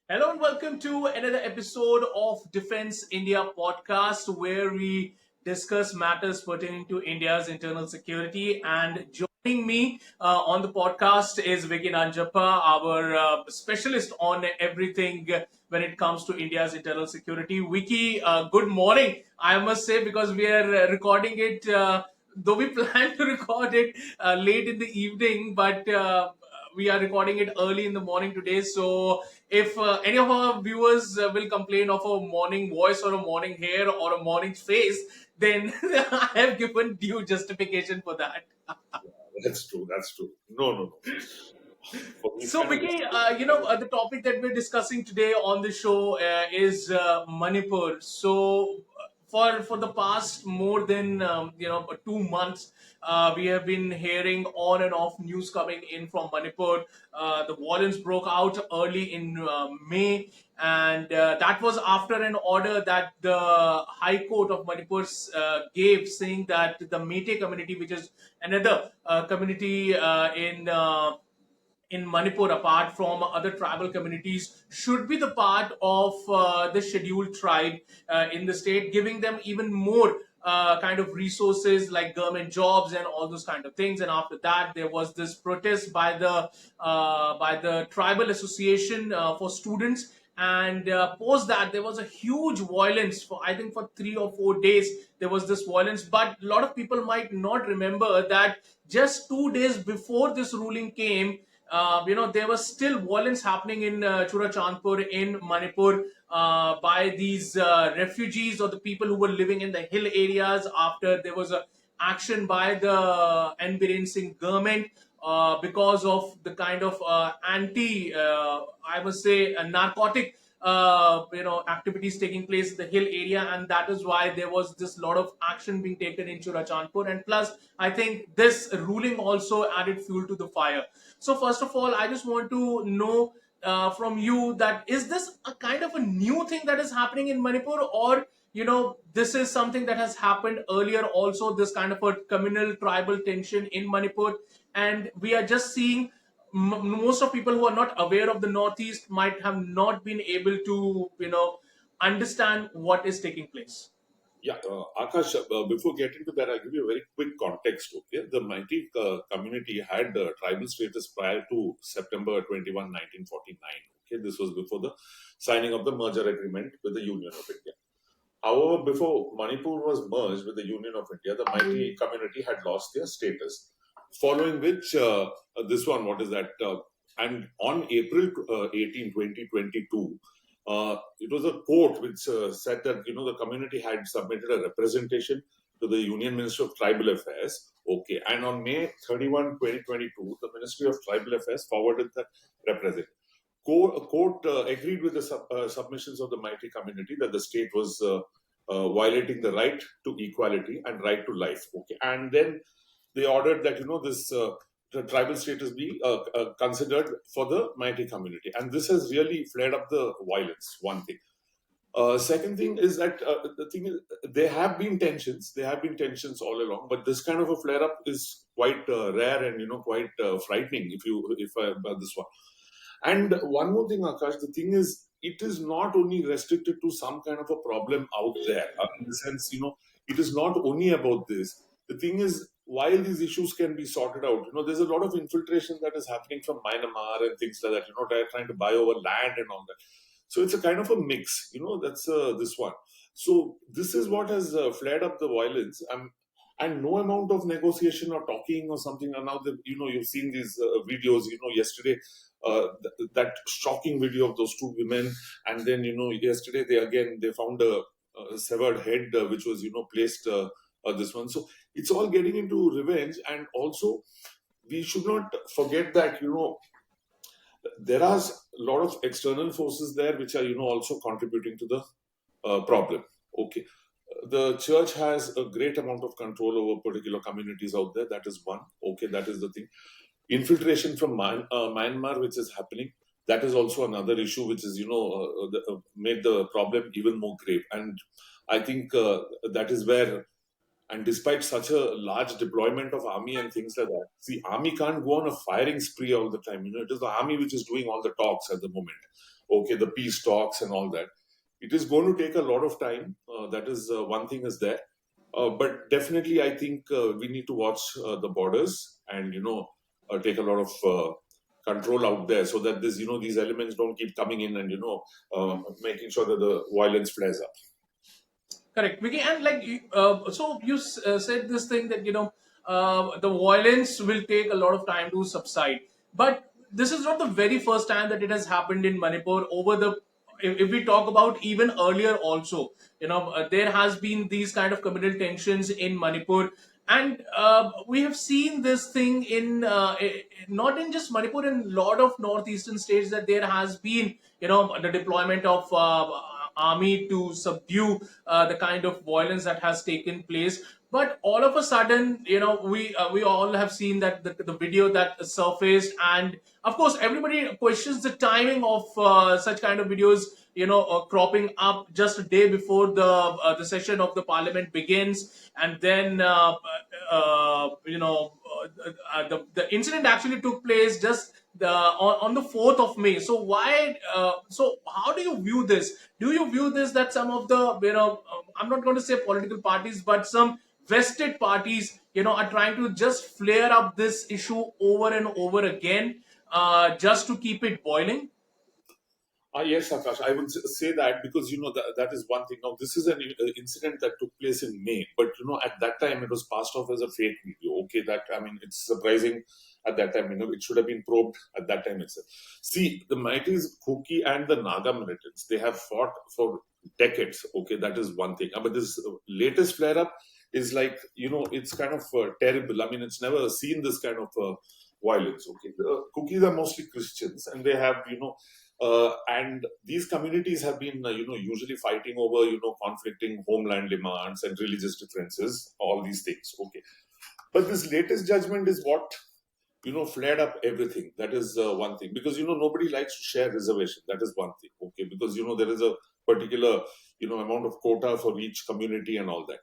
Hello and welcome to another episode of Defense India podcast, where we discuss matters pertaining to India's internal security. And joining me on the podcast is Vicky Nanjappa, our specialist on everything when it comes to India's internal security. Vicky, good morning, I must say, because we are recording it. Though we plan to record it late in the evening, but we are recording it early in the morning today. So if any of our viewers will complain of a morning voice or a morning hair or a morning face, then I have given due justification for that. That's true. That's true. No, no, no. For me, So, kind of Vicky, the topic that we're discussing today on the show is Manipur. So, for the past more than 2 months, we have been hearing on and off news coming in from Manipur. The violence broke out early in May, and that was after an order that the High Court of Manipur gave, saying that the Meitie community, which is another community in Manipur, apart from other tribal communities, should be the part of the scheduled tribe in the state, giving them even more kind of resources like government jobs and all those kind of things. And after that, there was this protest by the tribal association for students. And post that, there was a huge violence for, I think, for 3 or 4 days. There was this violence, but a lot of people might not remember that just 2 days before this ruling came, there was still violence happening in Churachandpur in Manipur by these refugees or the people who were living in the hill areas after there was a action by the Biren Singh government because of the kind of I must say, narcotic activities taking place in the hill area, and that is why there was this lot of action being taken in Churachandpur. And plus, I think this ruling also added fuel to the fire. So first of all, I just want to know from you, that is this a kind of a new thing that is happening in Manipur, or this is something that has happened earlier also, this kind of a communal tribal tension in Manipur, and we are just seeing most of people who are not aware of the Northeast might have not been able to understand what is taking place. yeah. Akash, before getting to that, I'll give you a very quick context. Okay, the Meitie community had tribal status prior to September 21, 1949. Okay, this was before the signing of the merger agreement with the Union of India. However, before Manipur was merged with the Union of India, the Meitie community had lost their status. Following which, this one, what is that? And on April 18, 2022, it was a court which said that the community had submitted a representation to the Union Ministry of Tribal Affairs. Okay, and on May 31, 2022, the Ministry of Tribal Affairs forwarded that representation. Court agreed with the submissions of the Meitie community that the state was violating the right to equality and right to life. Okay, and then they ordered that this the tribal status be considered for the Meitie community, and this has really flared up the violence. One thing. Second thing is that the thing is there have been tensions. There have been tensions all along, but this kind of a flare up is quite rare and quite frightening. If this one. And one more thing, Akash, the thing is, it is not only restricted to some kind of a problem out there. In the sense, it is not only about this. The thing is, while these issues can be sorted out, there's a lot of infiltration that is happening from Myanmar and things like that. They're trying to buy over land and all that. So it's a kind of a mix. That's this one. So this is what has flared up the violence. And no amount of negotiation or talking or something. And now that you've seen these videos. Yesterday that shocking video of those two women, and then yesterday they found a severed head which was placed this one. So it's all getting into revenge, and also we should not forget that there are a lot of external forces there which are also contributing to the problem. Okay, the church has a great amount of control over particular communities out there. That is one. Okay, that is the thing. Infiltration from Myanmar, which is happening, that is also another issue, which is made the problem even more grave. And I think that is where And despite such a large deployment of army and things like that, see, army can't go on a firing spree all the time. It is the army which is doing all the talks at the moment. Okay, the peace talks and all that. It is going to take a lot of time. That is one thing is there. But definitely, I think we need to watch the borders and take a lot of control out there so that this these elements don't keep coming in and making sure that the violence flares up. Correct, Vicky. And like, so you said this thing that the violence will take a lot of time to subside, but this is not the very first time that it has happened in Manipur. Over the, if we talk about even earlier, also, there has been these kind of communal tensions in Manipur, and we have seen this thing in not in just Manipur, in a lot of northeastern states, that there has been the deployment of army to subdue the kind of violence that has taken place. But all of a sudden, we all have seen that the video that surfaced, and of course everybody questions the timing of such kind of videos cropping up just a day before the session of the parliament begins. And then the incident actually took place just on the 4th of May. So why? So how do you view this? Do you view this that some of the I'm not going to say political parties, but some vested parties are trying to just flare up this issue over and over again, just to keep it boiling? Yes, Akash, I would say that because that is one thing. Now, this is an incident that took place in May, but at that time it was passed off as a fake video. Okay, that, I mean, it's surprising at that time. It should have been probed at that time itself. See, the Meiteis, Kuki, and the Naga militants, they have fought for decades. Okay, that is one thing. But this latest flare up is like it's kind of terrible. I mean, it's never seen this kind of violence. Okay, the Kukis are mostly Christians, and they have and these communities have been, usually fighting over, conflicting homeland demands and religious differences, all these things. Okay. But this latest judgment is what, flared up everything. That is one thing. Because, nobody likes to share reservation. That is one thing. Okay. Because, there is a particular, amount of quota for each community and all that.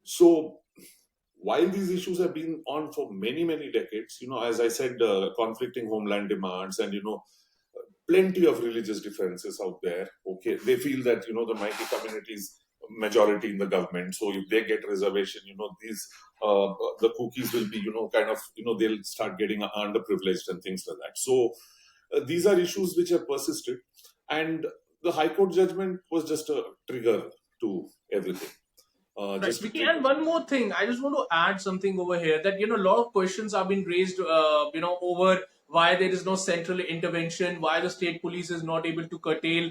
So, while these issues have been on for many, many decades, as I said, conflicting homeland demands and, plenty of religious differences out there. Okay, they feel that the Meitie community is majority in the government, so if they get reservation, these the Kukis will be kind of they'll start getting underprivileged and things like that. So these are issues which have persisted, and the High Court judgment was just a trigger to everything. Right, Just to Vicky, trigger. and one more thing, I just want to add something over here, that a lot of questions have been raised, over why there is no central intervention, why the state police is not able to curtail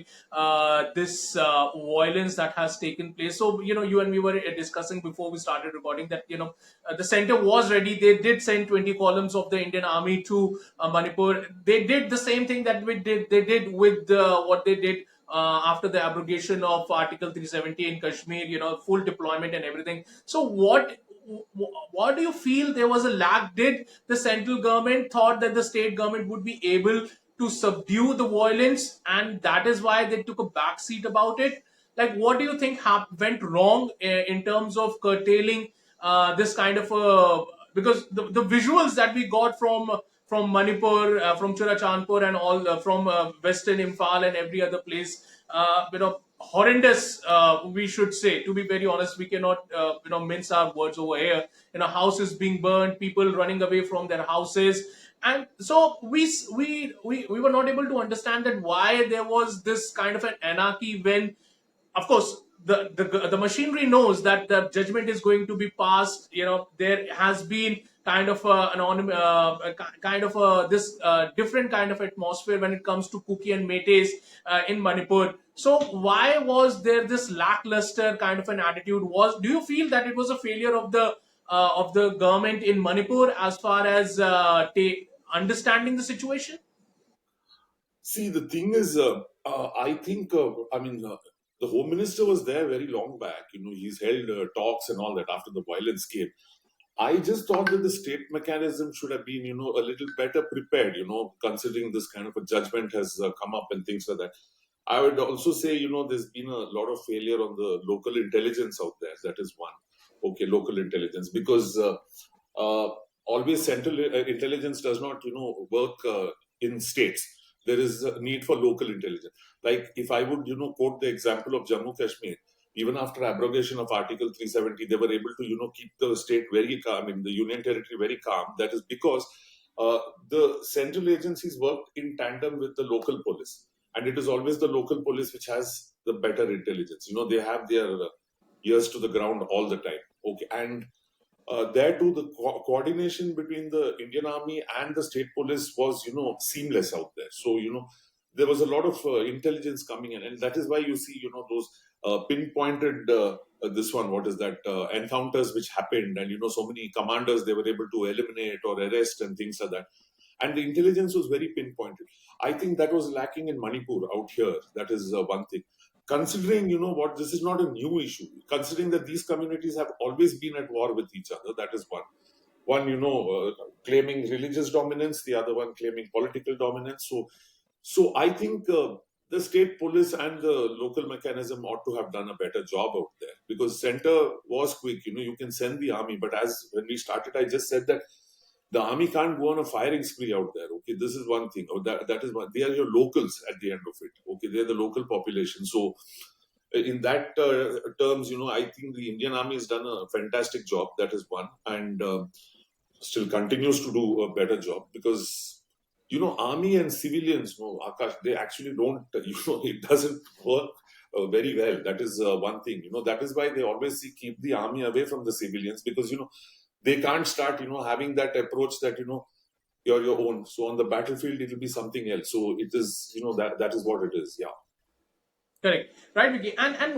this violence that has taken place. So you and me were discussing before we started recording that the center was ready. They did send 20 columns of the Indian Army to Manipur. They did the same thing that they did with what they did after the abrogation of Article 370 in Kashmir, full deployment and everything. So what do you feel there was a lack? Did the central government thought that the state government would be able to subdue the violence, and that is why they took a back seat about it? Like, what do you think went wrong in terms of curtailing this kind of a, because the visuals that we got from Manipur, from Churachandpur, and all from Western Imphal and every other place, horrendous. We should say, to be very honest, we cannot mince our words over here. Houses being burned, people running away from their houses, and so we were not able to understand that why there was this kind of an anarchy when, of course, the machinery knows that the judgment is going to be passed. There has been kind of kind of this different kind of atmosphere when it comes to Kuki and Meiteis in Manipur. So why was there this lackluster kind of an attitude? Do you feel that it was a failure of the government in Manipur as far as understanding the situation? See, the thing is, I think, I mean, the Home Minister was there very long back. He's held talks and all that after the violence came. I just thought that the state mechanism should have been, a little better prepared, considering this kind of a judgment has come up and things like that. I would also say, there's been a lot of failure on the local intelligence out there. That is one. Okay, local intelligence, because uh, always central intelligence does not, work in states. There is a need for local intelligence. Like if I would, quote the example of Jammu Kashmir, even after abrogation of Article 370, they were able to, keep the state very calm, in the Union Territory very calm. That is because uh, the central agencies worked in tandem with the local police, and it is always the local police which has the better intelligence. They have their ears to the ground all the time. Okay, and there too, the coordination between the Indian Army and the state police was, seamless out there. So, there was a lot of intelligence coming in, and that is why you see, those pinpointed this one, what is that, encounters which happened, and so many commanders they were able to eliminate or arrest and things like that. And the intelligence was very pinpointed. I think that was lacking in Manipur out here. That is one thing. Considering, what, this is not a new issue. Considering that these communities have always been at war with each other, that is one. One, claiming religious dominance, the other one claiming political dominance. So I think the state police and the local mechanism ought to have done a better job out there, because center was quick. You can send the army, but as when we started, I just said that the army can't go on a firing spree out there. Okay, this is one thing. Or that is one. They are your locals at the end of it. Okay, they are the local population. So in that terms, I think the Indian army has done a fantastic job. That is one, and still continues to do a better job, because army and civilians, no, Akash, they actually don't. It doesn't work very well. That is one thing. That is why they always keep the army away from the civilians, because they can't start having that approach that you're your own. So on the battlefield it will be something else. So it is, that is what it is. Yeah. Correct, right, Vicky? And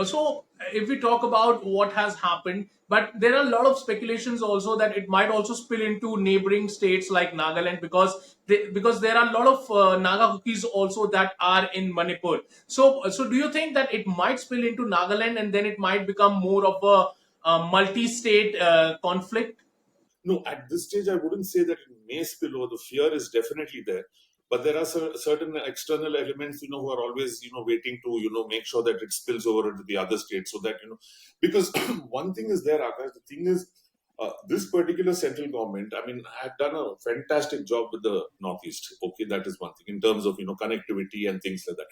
so if we talk about what has happened, but there are a lot of speculations also that it might also spill into neighboring states like Nagaland, because there are a lot of Naga Kukis also that are in Manipur. So do you think that it might spill into Nagaland and then it might become more of a multi-state conflict? No, at this stage, I wouldn't say that it may spill over. The fear is definitely there, but there are certain external elements, who are always, waiting to, make sure that it spills over into the other states, so that because one thing is there, Akash. The thing is, this particular central government, I mean, had done a fantastic job with the Northeast. Okay, that is one thing in terms of connectivity and things like that.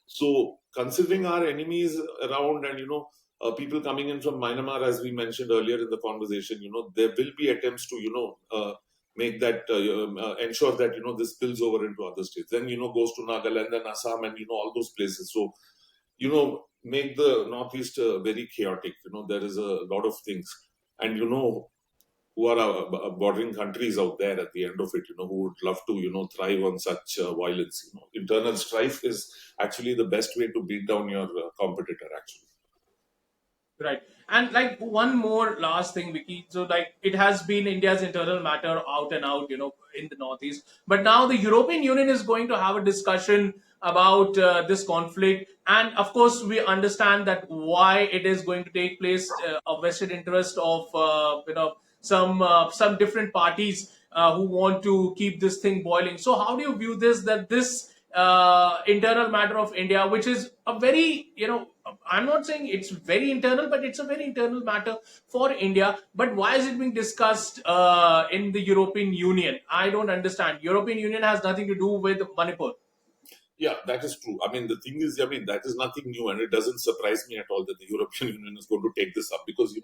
So, considering our enemies around, and people coming in from Myanmar, as we mentioned earlier in the conversation, there will be attempts to make that ensure that this spills over into other states. Then goes to Nagaland and Assam and all those places. So make the Northeast very chaotic. There is a lot of things, and who are bordering countries out there at the end of it, who would love to, thrive on such violence. Internal strife is actually the best way to beat down your competitor, actually. Right. And like one more last thing, Vicky. So like it has been India's internal matter out and out, in the Northeast. But now the European Union is going to have a discussion about this conflict. And of course, we understand that why it is going to take place, a vested interest of, some different parties who want to keep this thing boiling. So how do you view this, that this internal matter of India, which is a very, I'm not saying it's very internal, but it's a very internal matter for India. But why is it being discussed in the European Union? I don't understand. European Union has nothing to do with Manipur. Yeah, that is true. I mean, the thing is, I mean, that is nothing new, and it doesn't surprise me at all that the European Union is going to take this up, because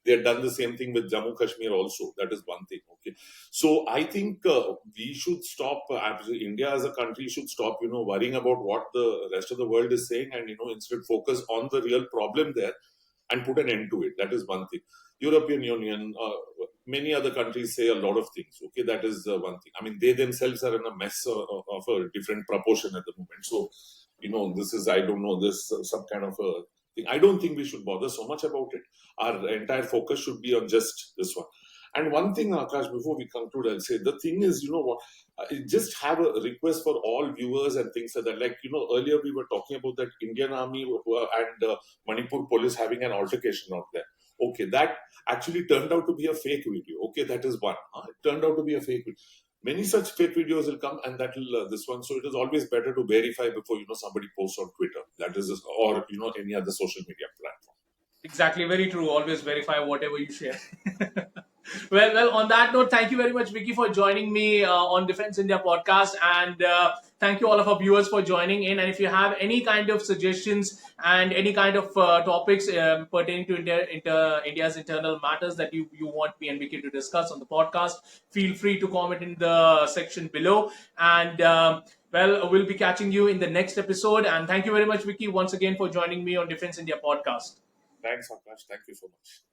they have done the same thing with Jammu Kashmir also. That is one thing. Okay, so I think we should stop. India as a country should stop, worrying about what the rest of the world is saying, and instead focus on the real problem there and put an end to it. That is one thing. European Union, many other countries say a lot of things. Okay, that is one thing. I mean, they themselves are in a mess of a different proportion at the moment. So, this is, I don't know, this some kind of a thing. I don't think we should bother so much about it. Our entire focus should be on just this one. And one thing, Akash, before we conclude, I'll say the thing is, what, just have a request for all viewers and things like that. Like, earlier we were talking about that Indian Army and Manipur police having an altercation out there. Okay, that actually turned out to be a fake video. Okay, that is one. It turned out to be a fake video. Many such fake videos will come, and that will this one. So it is always better to verify before somebody posts on Twitter. That is, or any other social media platform. Exactly, very true. Always verify whatever you share. Well, on that note, thank you very much, Vicky, for joining me on Defense India podcast, and thank you all of our viewers for joining in. And if you have any kind of suggestions and any kind of topics pertaining to India's internal matters that you want me and Vicky to discuss on the podcast, feel free to comment in the section below. And well, we'll be catching you in the next episode. And thank you very much, Vicky, once again for joining me on Defense India podcast. Thanks, Akash. Thank you so much.